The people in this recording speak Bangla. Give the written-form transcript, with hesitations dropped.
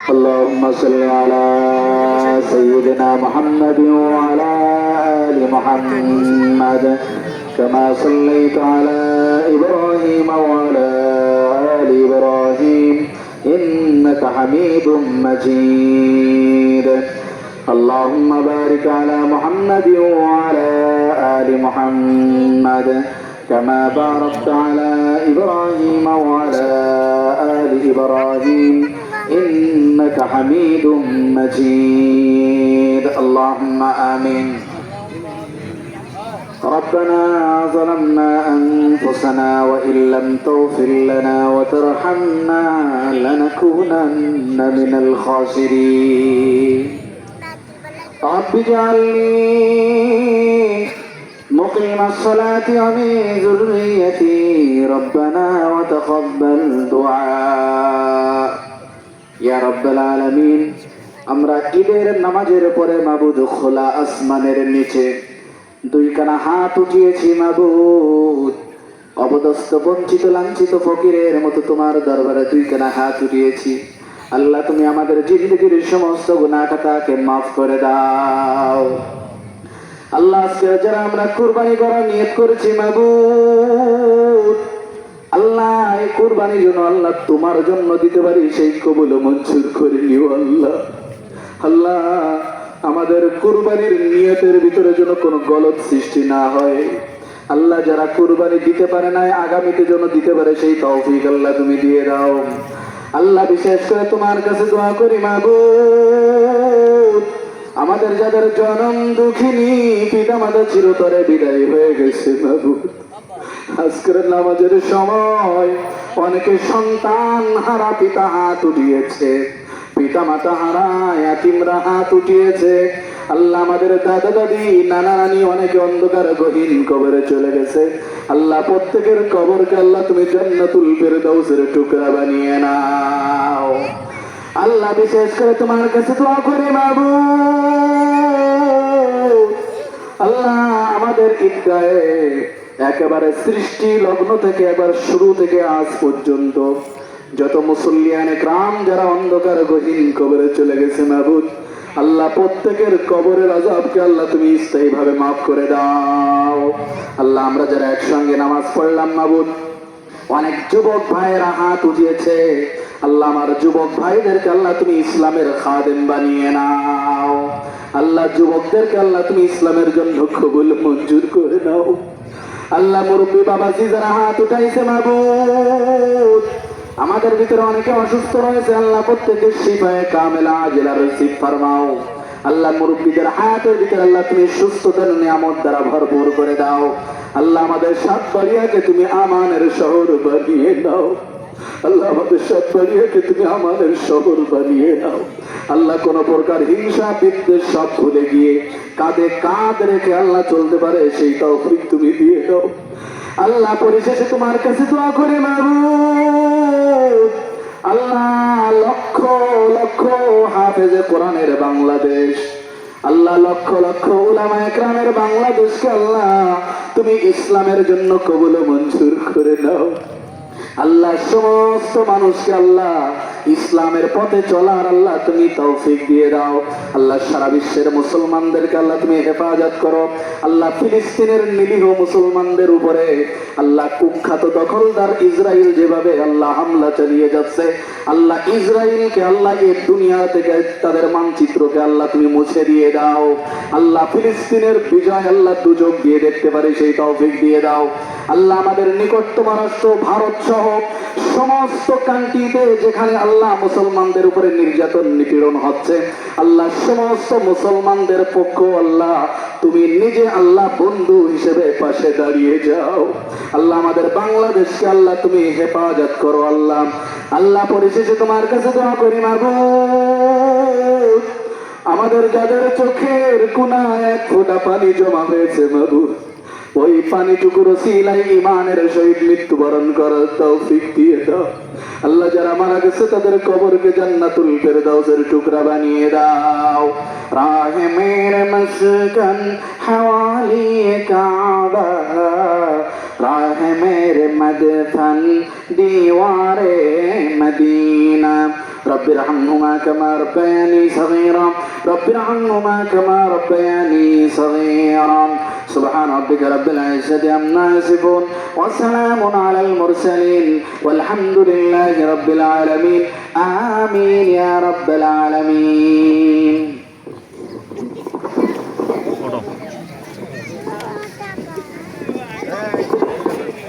اللهم صل على سيدنا محمد وعلى آل محمد كما صليت على إبراهيم وعلى آل إبراهيم إنك حميد مجيد اللهم بارك على محمد وعلى آل محمد كما باركت على إبراهيم وعلى آل إبراهيم إنك حميد مجيد اللهم آمين ربنا ظلمنا أنفسنا وإن لم تغفر لنا وترحمنا لنكونن من الخاسرين رب اجعلني مقيم الصلاة ومن ذريتي ربنا وتقبل دعاء يا رب العالمين আমরা ঈদের নামাজের পরে মাবুদ খোলা আসমানের নিচে দুইখানা হাত উঠিয়েছি মাবুদ অবদস্ত বঞ্চিত লাঞ্ছিত ফকিরের মতো তোমার দরবারে দুইখানা হাত উঠিয়েছি আল্লাহ তুমি আমাদের জিন্দেগির সমস্ত গুনাহ খাতাকে মাফ করে দাও আল্লাহ আজকে যারা আমরা কুরবানি করার নিয়ত করেছি মাবুদ আল্লাহ এই কুরবানির জন্য আল্লাহ তোমার জন্য দিতে পারি সেই কবুল মঞ্জুর করে নিও আল্লাহ আল্লাহ আমাদের কুরবানির নিয়তের ভিতরে যেন কোনো গলত সৃষ্টি না হয় আল্লাহ যারা কুরবানি দিতে পারে না আগামীতে যেন দিতে পারে সেই তৌফিক আল্লাহ তুমি দিয়ে দাও আল্লাহ বিশেষ করে তোমার কাছে দোয়া করি মাবুদ আমাদের যাদের জনম দুঃখিনী পিতা মাতা চিরতরে বিদায় হয়ে গেছে মাবুদ আজকের নামাজের সময় অনেকে সন্তান হারা পিতা হাত উঠিয়েছে পিতা মাতা হারা ইয়াতিমরা হাত উঠিয়েছে আল্লাহ আমাদের দাদা দাদি নানা নানি অনেকে অন্ধকার গহীন কবরে চলে গেছে আল্লাহ প্রত্যেকের কবরকে আল্লাহ তুমি জান্নাতুল ফেরদাউসের টুকরা বানিয়ে নাও আল্লাহ বিশেষ করে তোমার কাছে দোয়া করি মাবুদ আল্লাহ আমাদের ঈদগাহে একেবারে সৃষ্টি লগ্ন থেকে একবার শুরু থেকে আজ পর্যন্ত যত মুসল্লিয়ানে গ্রাম যারা অন্ধকার গহীন কবরে চলে গেছে মাবুদ আল্লাহ প্রত্যেকের কবরের আযাবকে আল্লাহ তুমি স্থায়ীভাবে মাফ করে দাও আল্লাহ আমরা যারা একসঙ্গে নামাজ পড়লাম মাবুদ অনেক যুবক ভাইয়েরা হাত উঠিয়েছে আল্লাহ আমার যুবক ভাইদেরকে আল্লাহ তুমি ইসলামের খাদেম বানিয়ে নাও আল্লাহ যুবকদেরকে আল্লাহ তুমি ইসলামের জন্য কবুল মঞ্জুর করে নাও আল্লাহ মুরব্বী বাবাজি যারা হাত উঠাইছে মাবুদ আমাদের ভিতরে অনেকে অসুস্থ রয়েছে আল্লাহ প্রত্যেকের শিফায়ে কামেলা আজেলা নসিব ফরমাও আল্লাহ মুরব্বীদের হায়াতের ভিতরে আল্লাহ তুমি সুস্থতার নিয়ামত দ্বারা ভরপুর করে দাও আল্লাহ আমাদের সাতবাড়িয়াকে তুমি আমানের শহর বানিয়ে দাও আল্লাহ আমাদের সাতবাড়িয়াকে তুমি আমাদের শহর বানিয়ে দাও আল্লাহ কোন প্রকার হিংসা বিদ্বেষ সব ভুলে গিয়ে কাঁধে কাঁধ রেখে আল্লাহ চলতে পারে সেই তৌফিক তুমি দিয়ে দাও আল্লাহ পরিশেষে তোমার কাছে দোয়া করে মাবুদ আল্লাহ লক্ষ লক্ষ হাফেজে কোরআনের বাংলাদেশ আল্লাহ লক্ষ লক্ষ উলামায়ে কেরামের বাংলাদেশকে আল্লাহ তুমি ইসলামের জন্য কবুল মঞ্জুর করে নাও আল্লাহ সমস্ত মানুষকে আল্লাহ ইসলামের পথে চলার আল্লাহ তুমি তৌফিক দিয়ে দাও আল্লাহ সারা বিশ্বের মুসলমানদেরকে আল্লাহ তুমি হেফাজত করো আল্লাহ ফিলিস্তিনের নিরীহ মুসলমানদের উপরে আল্লাহ কুখ্যাত দখলদার ইসরায়েল যেভাবে আল্লাহ হামলা চালিয়ে যাচ্ছে আল্লাহ ইসরায়েলকে আল্লাহ এই দুনিয়া থেকে তাদের মানচিত্রকে আল্লাহ তুমি মুছে দিয়ে দাও আল্লাহ ফিলিস্তিনের বিজয় আল্লাহ দুচোখ দিয়ে দেখতে পারি সেই তৌফিক দিয়ে দাও আল্লাহ আমাদের নিকটতম রাষ্ট্র ভারত সহ সমস্ত কান্ট্রিতে যেখানে আল্লাহ মুসলমানদের উপরে নির্যাতন নিপীড়ন হচ্ছে আল্লাহ সমস্ত মুসলমানদের পক্ষ আল্লাহ তুমি নিজে আল্লাহ বন্ধু হিসেবে পাশে দাঁড়িয়ে যাও আল্লাহ আমাদের বাংলাদেশকে আল্লাহ তুমি হেফাজত করো আল্লাহ আল্লাহ পরিশেষে তোমার কাছে দোয়া করি মাবুদ আমাদের যাদের চোখের কোনায় এক ফোঁটা পানি জমা হয়েছে মাবুদ ওই পানিটুকুর ওসিলায় ঈমানের সহিত মৃত্যুবরণ করার তৌফিক দিয়ে দাও আল্লাহ যারা মারা গেছে তাদের কবরকে জান্নাতুল ফেরদাউসের টুকরা বানিয়ে দাও রাহে মেরে মসকন হওয়ালি কাবা রাহে মেরে মদফন দীওয়ারে মদিনা رب ارحمهما كما ربياني صغيرا رب ارحمهما كما ربياني صغيرا سبحان ربك رب العزة عما يصفون وسلام على المرسلين والحمد لله رب العالمين آمين يا رب العالمين